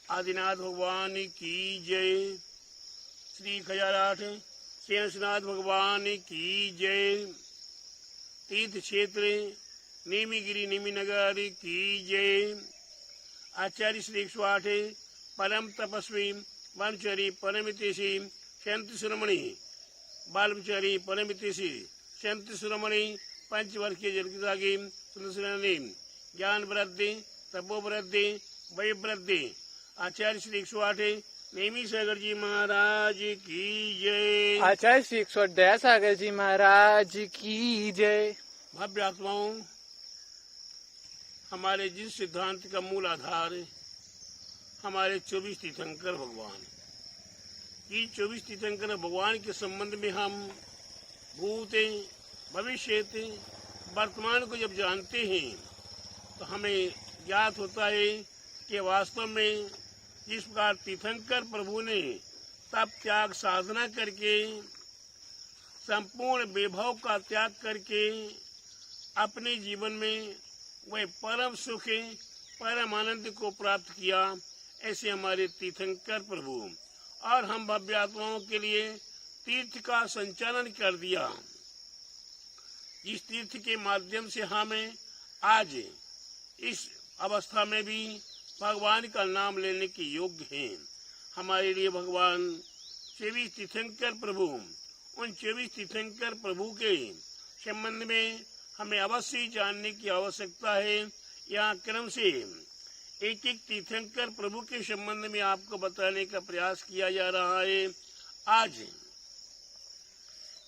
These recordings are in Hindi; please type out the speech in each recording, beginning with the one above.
आदिनाथ भगवान की जय। श्री खजाराठ शेषनाथ भगवान की जय। तीर्थ क्षेत्र नेमीगिरी नेमीनगर की जय। आचार्य श्री 108 परम तपस्वी ब्रह्मचारी परमितेशी संत शिरोमणि बालचारी परमितेशी संत शिरोमणि पंचवर्षीय जलकितागी सुंदर ज्ञान वृद्धि तपो वृद्धि वय वृद्धि आचार्य श्री 108 नेमी सागर जी महाराज की जय। आचार्य श्री 108 सागर जी महाराज की जय। भव्य आत्माओं, हमारे जिस सिद्धांत का मूल आधार हमारे 24 तीर्थंकर भगवान, ये 24 तीर्थंकर भगवान के संबंध में हम भूत भविष्य वर्तमान को जब जानते हैं तो हमें ज्ञात होता है कि वास्तव में जिस प्रकार तीर्थंकर प्रभु ने तप त्याग साधना करके संपूर्ण वैभव का त्याग करके अपने जीवन में वह परम सुख परम आनंद को प्राप्त किया, ऐसे हमारे तीर्थंकर प्रभु और हम भव्य आत्माओं के लिए तीर्थ का संचालन कर दिया। इस तीर्थ के माध्यम से हमें आज इस अवस्था में भी भगवान का नाम लेने के योग्य हैं। हमारे लिए भगवान 24 तीर्थंकर प्रभु, उन 24 तीर्थंकर प्रभु के संबंध में हमें अवश्य जानने की आवश्यकता है। यहाँ क्रम से एक एक तीर्थंकर प्रभु के संबंध में आपको बताने का प्रयास किया जा रहा है। आज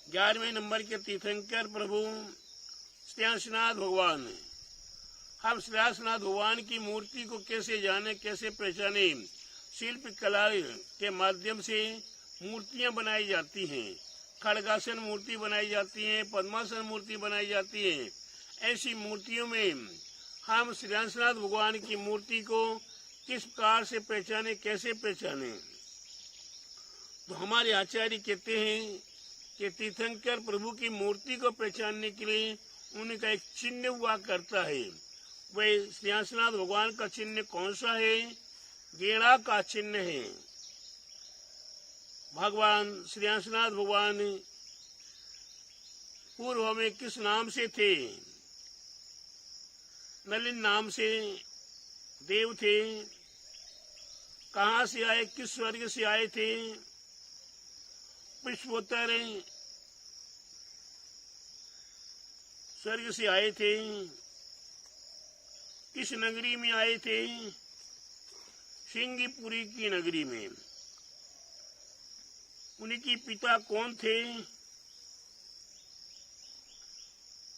11वें नंबर के तीर्थंकर प्रभु श्रेयांसनाथ भगवान। हम श्रेयांसनाथ भगवान की मूर्ति को कैसे जाने, कैसे पहचाने? शिल्प कला के माध्यम से मूर्तियां बनाई जाती हैं, खड़गासन मूर्ति बनाई जाती है, पद्मासन मूर्ति बनाई जाती है। ऐसी मूर्तियों में हम श्रेयांसनाथ भगवान की मूर्ति को किस प्रकार से पहचाने, कैसे पहचाने? तो हमारे आचार्य कहते हैं कि तीर्थंकर प्रभु की मूर्ति को पहचानने के लिए उनका एक चिन्ह हुआ करता है। वह श्रेयांसनाथ भगवान का चिन्ह कौन सा है? गेड़ा का चिन्ह है। भगवान श्रेयांसनाथ भगवान पूर्व में किस नाम से थे? नलिन नाम से देव थे। कहाँ से आए, किस स्वर्ग से आए थे? पुष्पोत्तर स्वर्ग से आए थे। किस नगरी में आए थे? सिंगीपुरी की नगरी में। उनके पिता कौन थे?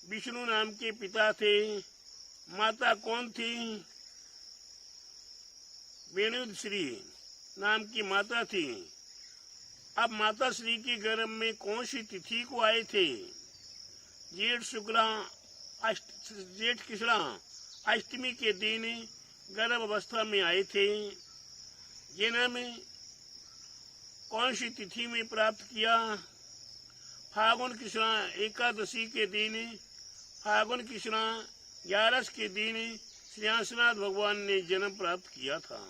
विष्णु नाम के पिता थे। माता कौन थी? वेणुश्री नाम की माता थी। अब माता श्री के गर्भ में कौन सी तिथि को आए थे? जेठ शुक्ला जेठ कृष्णा अष्टमी के दिन गर्भ अवस्था में आए थे। जन्म कौन सी तिथि में प्राप्त किया? फागुन कृष्णा एकादशी के दिन, फागुन कृष्णा 11 के दिन श्रेयांसनाथ भगवान ने जन्म प्राप्त किया था।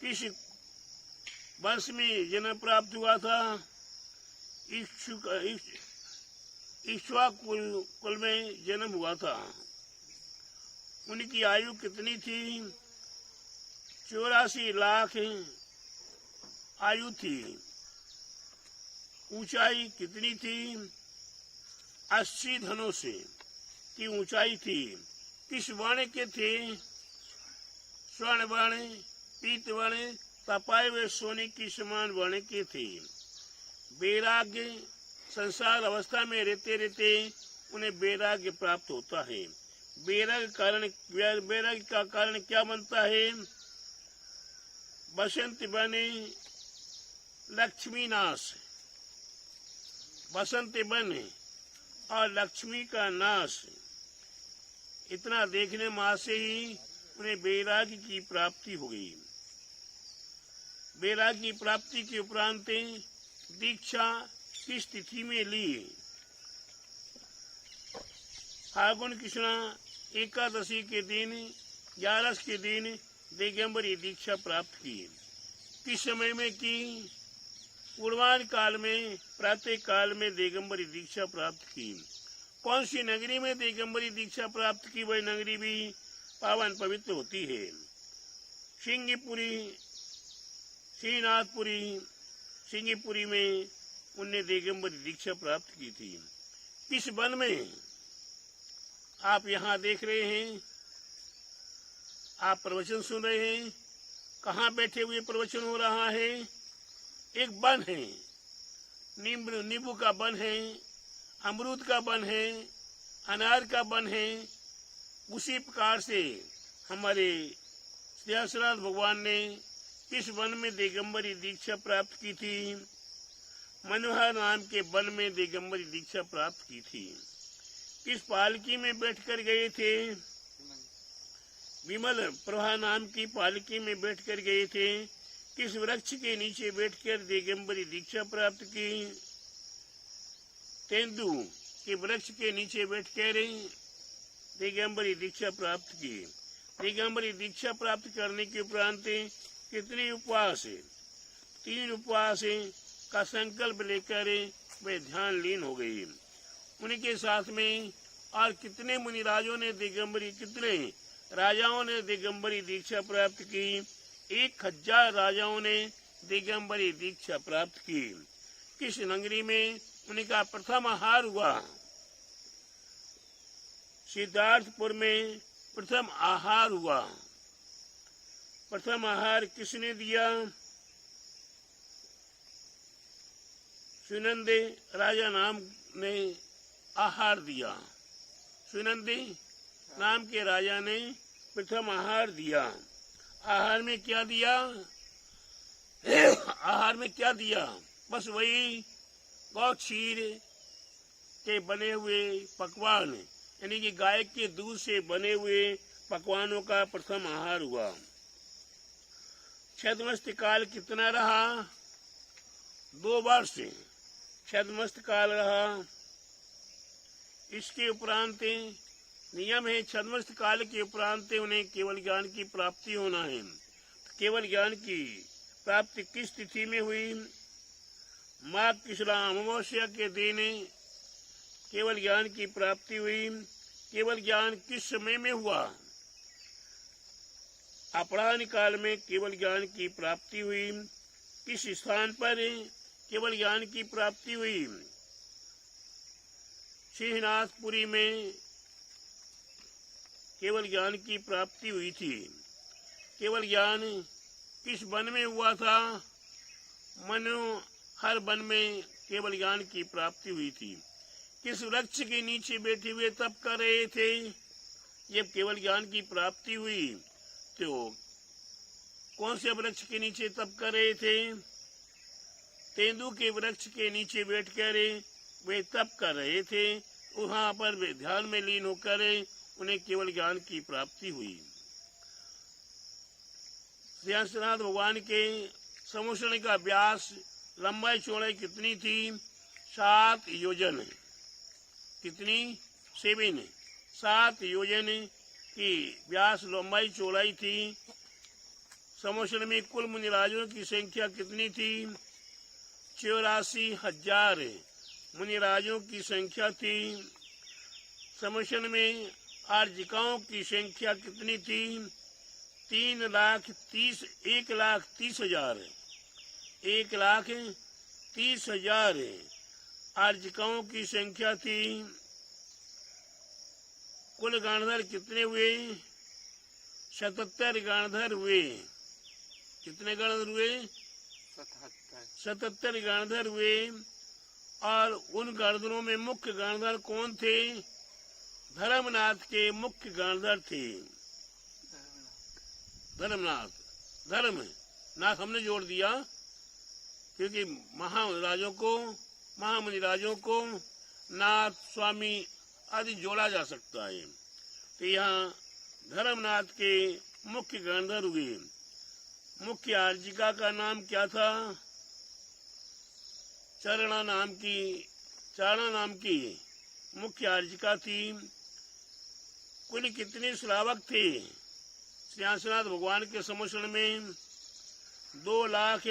किस वंश में जन्म प्राप्त हुआ था? इक्ष्वाकु कुल में जन्म हुआ था। उनकी आयु कितनी थी? 84 लाख आयु थी। ऊंचाई कितनी थी? 80 धनों से की ऊंचाई थी। किस वर्ण के थे? स्वर्ण वर्ण, पीत वर्ण, तपाए हुए सोने की समान वर्ण के थे। वैराग्य, संसार अवस्था में रहते रहते उन्हें वैराग्य प्राप्त होता है। वैराग्य का कारण क्या बनता है? बसंत बने लक्ष्मी नाश, बसंत बने और लक्ष्मी का नाश। इतना देखने मात्र से ही उन्हें वैराग्य की प्राप्ति हो गई। वैराग्य की प्राप्ति के उपरांत दीक्षा किस तिथि में ली? फागुन कृष्णा एकादशी के दिन 11 के दिन दिगंबरी दीक्षा प्राप्त की। किस समय में की? पूर्वान्ह काल में, प्रातः काल में दिगंबरी दीक्षा प्राप्त की। कौन सी नगरी में दिगंबरी दीक्षा प्राप्त की? वह नगरी भी पावन पवित्र होती है। सिंगीपुरी, श्रीनाथपुरी, सिंगीपुरी में उनने दिगंबरी दीक्षा प्राप्त की थी। किस वन में? आप यहाँ देख रहे हैं, आप प्रवचन सुन रहे हैं। कहाँ बैठे हुए प्रवचन हो रहा है? एक वन है, नींबू का वन है, अमरूद का वन है, अनार का वन है। उसी प्रकार से हमारे श्रीनाथ भगवान ने किस वन में दिगंबरी दीक्षा प्राप्त की थी? मनोहर नाम के वन में दिगंबरी दीक्षा प्राप्त की थी। किस पालकी में बैठकर गए थे? विमल प्रभा नाम की पालकी में बैठकर गए थे। किस वृक्ष के नीचे बैठकर दिगंबरी दीक्षा प्राप्त की? तेंदु के वृक्ष के नीचे बैठकर दिगंबरी दीक्षा प्राप्त की। दिगंबरी दीक्षा प्राप्त करने के उपरांत कितने उपवास? 3 उपवास का संकल्प लेकर वे ध्यान लीन हो गई। उनके साथ में और कितने मुनिराजों ने कितने राजाओं ने दिगंबरी दीक्षा प्राप्त की? 1000 राजाओं ने दिगंबरी दीक्षा प्राप्त की। किस नगरी में उनका प्रथम आहार हुआ? सिद्धार्थपुर में प्रथम आहार हुआ। प्रथम आहार किसने दिया? सुनंदे राजा नाम ने आहार दिया। सुनंदे नाम के राजा ने प्रथम आहार दिया। आहार में क्या दिया? आहार में क्या दिया? बस वही गौ क्षीर के बने हुए पकवान, यानी कि गाय के दूध से बने हुए पकवानों का प्रथम आहार हुआ। छद्मस्त काल कितना रहा? 2 वर्ष छद्मस्त काल रहा। इसके उपरांत नियम है, छद्मस्त काल के उपरांत उन्हें केवल ज्ञान की प्राप्ति होना है। केवल ज्ञान की प्राप्ति किस तिथि में हुई? माघ कृष्णा अमावस्या के दिन केवल ज्ञान की प्राप्ति हुई। केवल ज्ञान किस समय में हुआ? अपराह्न काल में केवल ज्ञान की प्राप्ति हुई। किस स्थान पर केवल ज्ञान की प्राप्ति हुई? श्रीनाथपुरी में केवल ज्ञान की प्राप्ति हुई थी। केवल ज्ञान किस वन में हुआ था? मनोहर वन में केवल ज्ञान की प्राप्ति हुई थी। किस वृक्ष के नीचे बैठे हुए तप कर रहे थे? जब केवल ज्ञान की प्राप्ति हुई तो कौन से वृक्ष के नीचे तप कर रहे थे? तेंदु के वृक्ष के नीचे बैठकर वे तप कर रहे थे। वहां पर वे ध्यान में लीन होकर उन्हें केवल ज्ञान की प्राप्ति हुई। श्रीनाथ भगवान के समुद्र का व्यास, लंबाई चौड़ाई कितनी थी? 7 योजन। कितनी? 7 योजन की व्यास लंबाई चौड़ाई थी। समुद्र में कुल मुनिराजों की संख्या कितनी थी? 84,000 मुनिराजों की संख्या थी। समुद्र में आर्जिकाओं की संख्या कितनी थी? 1,30,000 1,30,000 आर्जिकाओं की संख्या थी। कुल गांधर कितने हुए? 77 गांधर हुए। कितने गांधर हुए? 77 गांधर हुए। और उन गांधरों में मुख्य गांधर कौन थे? धर्मनाथ के मुख्य गांधर थे। धर्मनाथ, धर्मनाथ हमने जोड़ दिया क्योंकि महामुनिराजों को नाथ, स्वामी आदि जोड़ा जा सकता है। तो यहाँ धर्मनाथ के मुख्य गांधर हुए। मुख्य आर्जिका का नाम क्या था? चारणा नाम की मुख्य आर्जिका थी। कुल कितने श्रावक थे? श्रीनाथ भगवान के सम्मुख में 2 लाख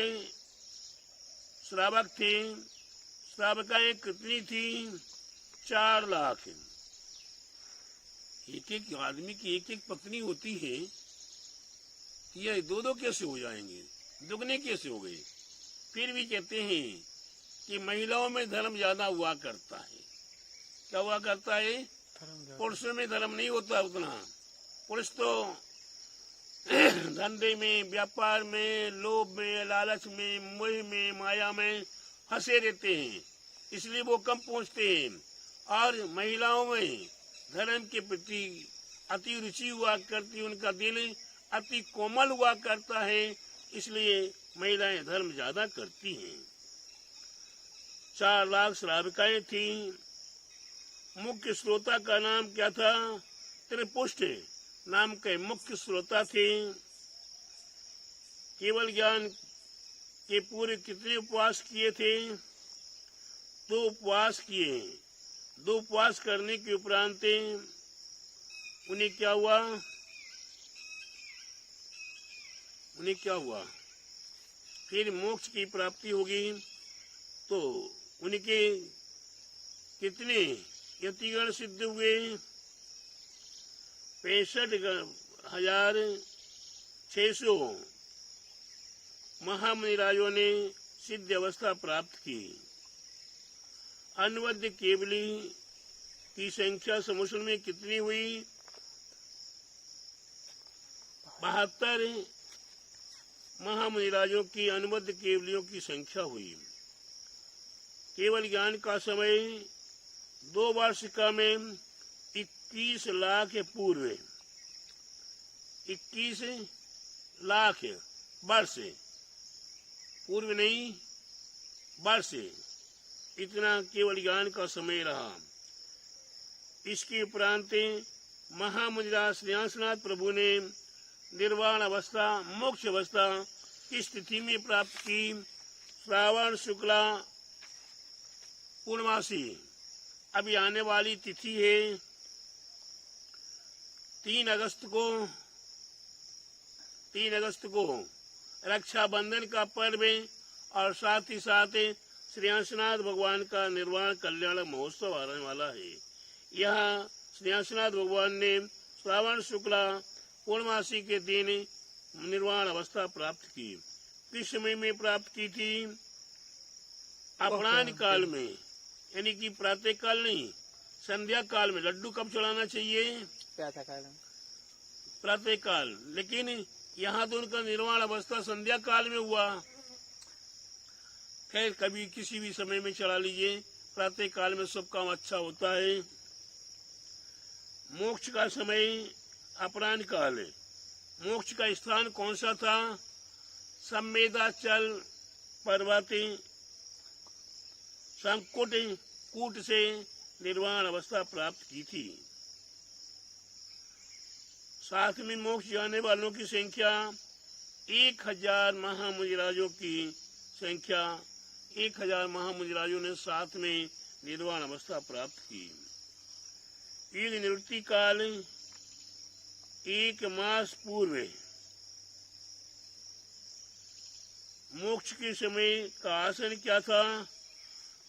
श्रावक थे। श्रावकाएं कितनी थी? 4 लाख। एक आदमी की एक पत्नी होती है, यह 2 कैसे हो जाएंगे? दुगने कैसे हो गए? फिर भी कहते हैं कि महिलाओं में धर्म ज्यादा हुआ करता है। क्या हुआ करता है? पुरुषों में धर्म नहीं होता उतना। पुरुष तो धंधे में, व्यापार में, लोभ में, लालच में, मोह में, माया में फंसे रहते हैं, इसलिए वो कम पहुंचते हैं। और महिलाओं में धर्म के प्रति अति रुचि हुआ करती, उनका दिल अति कोमल हुआ करता है, इसलिए महिलाएं धर्म ज्यादा करती हैं। 4 लाख श्राविकाएं थी। मुख्य श्रोता का नाम क्या था? त्रिपुष्ट नाम के मुख्य श्रोता थे। केवल ज्ञान के पूरे कितने उपवास किए थे? 2 उपवास किए। 2 उपवास करने के उपरांत उन्हें क्या हुआ? फिर मोक्ष की प्राप्ति होगी। तो उनके कितने यतिगण सिद्ध हुए? 65,600 महामुनिराजों ने सिद्ध अवस्था प्राप्त की। अनवद्य केवली की संख्या समुद्र में कितनी हुई? 72 महामुनिराजों की अनवद्य केवलियों की संख्या हुई। केवल ज्ञान का समय 2 वार्षिका में 21 लाख पूर्व, 21 लाख वर्ष पूर्व नहीं, वर्ष इतना केवल ज्ञान का समय रहा। इसके उपरांत महामुनिराज श्रीनाथ प्रभु ने निर्वाण अवस्था, मोक्ष अवस्था की स्थिति में प्राप्त की। श्रावण शुक्ला पूर्णमासी अभी आने वाली तिथि है 3 अगस्त को रक्षाबंधन का पर्व है, और साथ ही साथ श्रीनाथ भगवान का निर्वाण कल्याण महोत्सव आने वाला है। यहाँ श्रीनाथ भगवान ने श्रावण शुक्ला पूर्णमासी के दिन निर्वाण अवस्था प्राप्त की। किस समय में प्राप्त की थी? अपराह्न काल में, यानी कि प्रातः काल नहीं, संध्या काल में। लड्डू कब चढ़ाना चाहिए? प्रातः काल। लेकिन यहाँ तो उनका निर्वाण अवस्था संध्या काल में हुआ। खैर, कभी किसी भी समय में चढ़ा लीजिए, प्रातः काल में सब काम अच्छा होता है। मोक्ष का समय अपराह्न काल है। मोक्ष का स्थान कौन सा था? संवेदाचल पर्वत संकुट कूट से निर्वाण अवस्था प्राप्त की थी। साथ में मोक्ष जाने वालों की संख्या 1000 महामुनिराजों की संख्या, 1000 महामुनिराजों ने साथ में निर्वाण अवस्था प्राप्त की। ईद निवृत्ति काल 1 मास पूर्व मोक्ष के समय का आसन क्या था?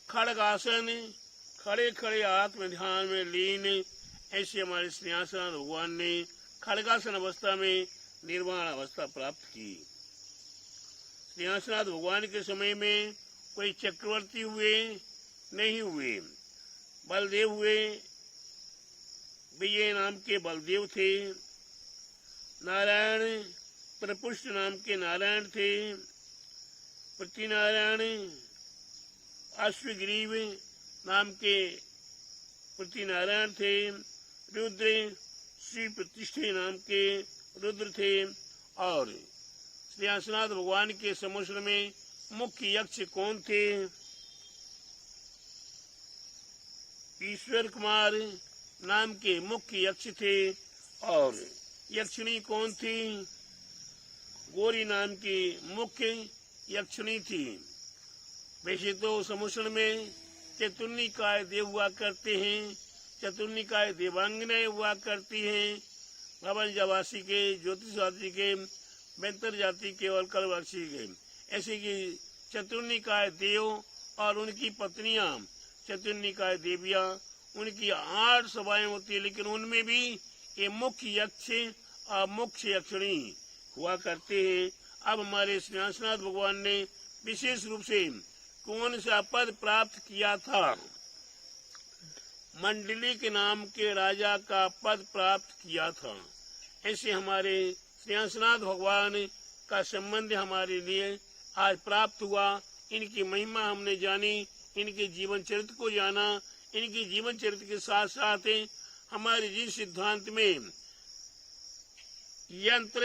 खड़ग आसन, खड़े खड़े आत्म ध्यान में लीन। ऐसे हमारे श्रीनाथ भगवान ने खड़गासन अवस्था में निर्वाण अवस्था प्राप्त की। श्रीनाथ भगवान के समय में कोई चक्रवर्ती हुए नहीं हुए। बलदेव हुए, विजय नाम के बलदेव थे। नारायण प्रपुष्ट नाम के नारायण थे। प्रतिनारायण अश्वग्रीव नाम के प्रतिनारायण थे। रुद्र श्री प्रतिष्ठे नाम के रुद्र थे। और श्रीनाथ भगवान के समुद्र में मुख्य यक्ष कौन थे? ईश्वर कुमार नाम के मुख्य यक्ष थे। और यक्षिणी कौन थी? गौरी नाम की मुख्य यक्षिणी थी। वैसे तो समुद्र में चतुर्निकाय देव हुआ करते हैं, चतुर्निकाय देवांगनाएं हुआ करती हैं, बाबा जवासी के, ज्योतिषवासी के, बेहतर जाति के और कलवासी के, ऐसे कि चतुर्निकाय देव और उनकी पत्नियां चतुर्निकाय देवियां, उनकी 8 सभाएं होती है, लेकिन उनमें भी ये मुख्य यक्ष और मुख्य यक्षिणी हुआ करते हैं। अब हमारे श्रीनाथ भगवान ने विशेष रूप से कौन सा पद प्राप्त किया था? मंडली के नाम के राजा का पद प्राप्त किया था। ऐसे हमारे श्रीनाथ भगवान का संबंध हमारे लिए आज प्राप्त हुआ। इनकी महिमा हमने जानी, इनके जीवन चरित्र को जाना। इनके जीवन चरित्र के साथ साथ हमारे जीवन सिद्धांत में यंत्र,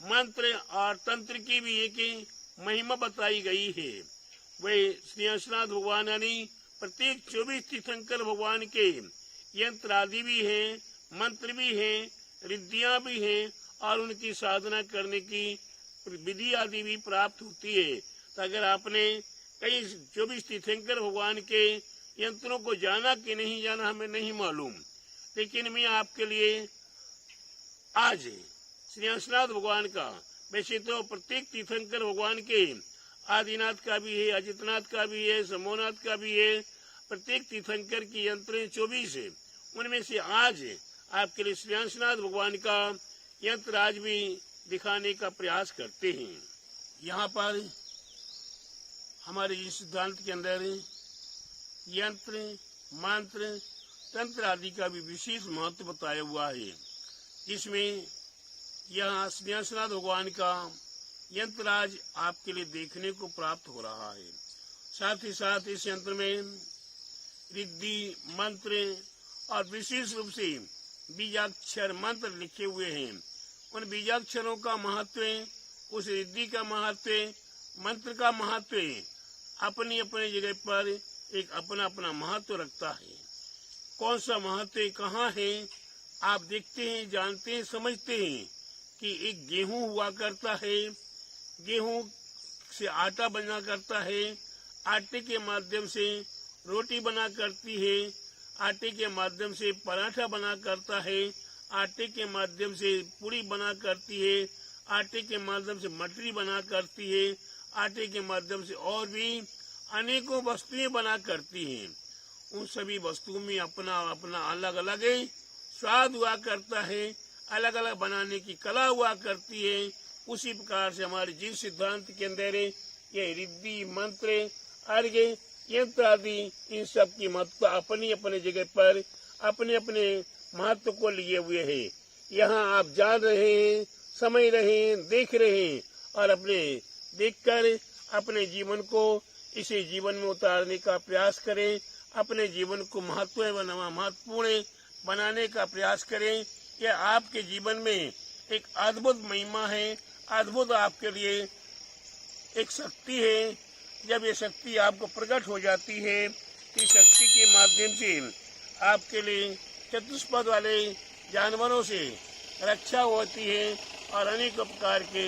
मंत्र और तंत्र की भी एक महिमा बताई गई है। वे श्रीनाथ भगवान यानी प्रत्येक 24 तीर्थंकर भगवान के यंत्र आदि भी हैं, मंत्र भी हैं, रिद्धियां भी हैं और उनकी साधना करने की विधि आदि भी प्राप्त होती है। तो अगर आपने कई 24 तीर्थंकर भगवान के यंत्रों को जाना कि नहीं जाना हमें नहीं मालूम, लेकिन मैं आपके लिए आज श्रीनाथ भगवान का, वैसे तो प्रत्येक तीर्थंकर भगवान के आदिनाथ का भी है, अजितनाथ का भी है, समोनाथ का भी है, प्रत्येक तीर्थंकर की यंत्र 24 है। उनमें से आज आपके लिए श्रीनाथ भगवान का यंत्र आज भी दिखाने का प्रयास करते हैं। यहाँ पर हमारे इस सिद्धांत के अंदर यंत्र, मंत्र, तंत्र आदि का भी विशेष महत्व बताया हुआ है, जिसमें यहाँ श्रीनाथ भगवान का यंत्र आज आपके लिए देखने को प्राप्त हो रहा है। साथ ही साथ इस यंत्र में रिद्धि, मंत्र और विशेष रूप से बीजाक्षर मंत्र लिखे हुए हैं। उन बीजाक्षरों का महत्व, उस रिद्धि का महत्व, मंत्र का महत्व अपनी अपनी जगह पर एक अपना अपना महत्व रखता है। कौन सा महत्व कहाँ है आप देखते हैं, जानते हैं, समझते हैं कि एक गेहूं हुआ करता है, गेहूं से आटा बना करता है, आटे के माध्यम से रोटी बना करती है, आटे के माध्यम से पराठा बना करता है, आटे के माध्यम से पूरी बना करती है, आटे के माध्यम से मटरी बना करती है, आटे के माध्यम से और भी अनेकों वस्तुएं बना करती हैं। उन सभी वस्तुओं में अपना अपना अलग अलग स्वाद हुआ करता है, अलग अलग बनाने की कला हुआ करती है। उसी प्रकार से हमारे जीव सिद्धांत के अंदर ये रिद्धि, मंत्र, अर्घ्य, यंत्र आदि इन सब की महत्व अपनी अपनी जगह पर अपने अपने महत्व को लिए हुए है। यहाँ आप जान रहे हैं, समझ रहे हैं, देख रहे हैं और अपने देखकर अपने जीवन को इसी जीवन में उतारने का प्रयास करें, अपने जीवन को महत्वपूर्ण बनाने का प्रयास करें। यह आपके जीवन में एक अद्भुत महिमा है, अद्भुत आपके लिए एक शक्ति है। जब ये शक्ति आपको प्रकट हो जाती है तो इस शक्ति के माध्यम से आपके लिए चतुष्पद वाले जानवरों से रक्षा होती है और अनेक प्रकार के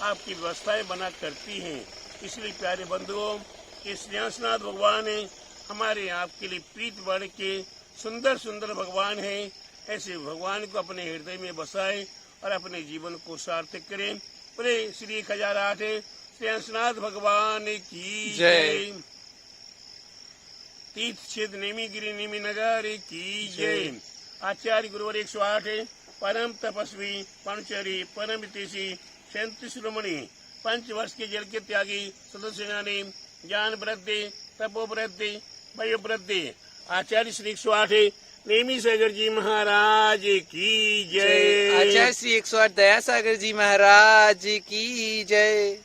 आपकी व्यवस्थाएं बना करती हैं। इसलिए प्यारे बंधुओं, ये श्रीनाथ भगवान हमारे आपके लिए प्रीत बढ़ के सुंदर सुंदर भगवान है। ऐसे भगवान को अपने हृदय में बसाए और अपने जीवन को सार्थक करें। पूरे श्री 1008 श्रीनाथ भगवान की जय। तीर्थ क्षेत्र नेमीगिरी नेमी नगर की जय। आचार्य गुरुवर 108 परम तपस्वी परमचरी परम हितैषी 37 शिरोमणि 5 वर्ष के जल के त्यागी सदस्य ज्ञान वृद्धि, तपो वृद्धि, वयो वृद्धि आचार्य श्री 108 नेमी सागर जी महाराज की जय। आचार्य श्री 108 दया सागर जी महाराज की जय।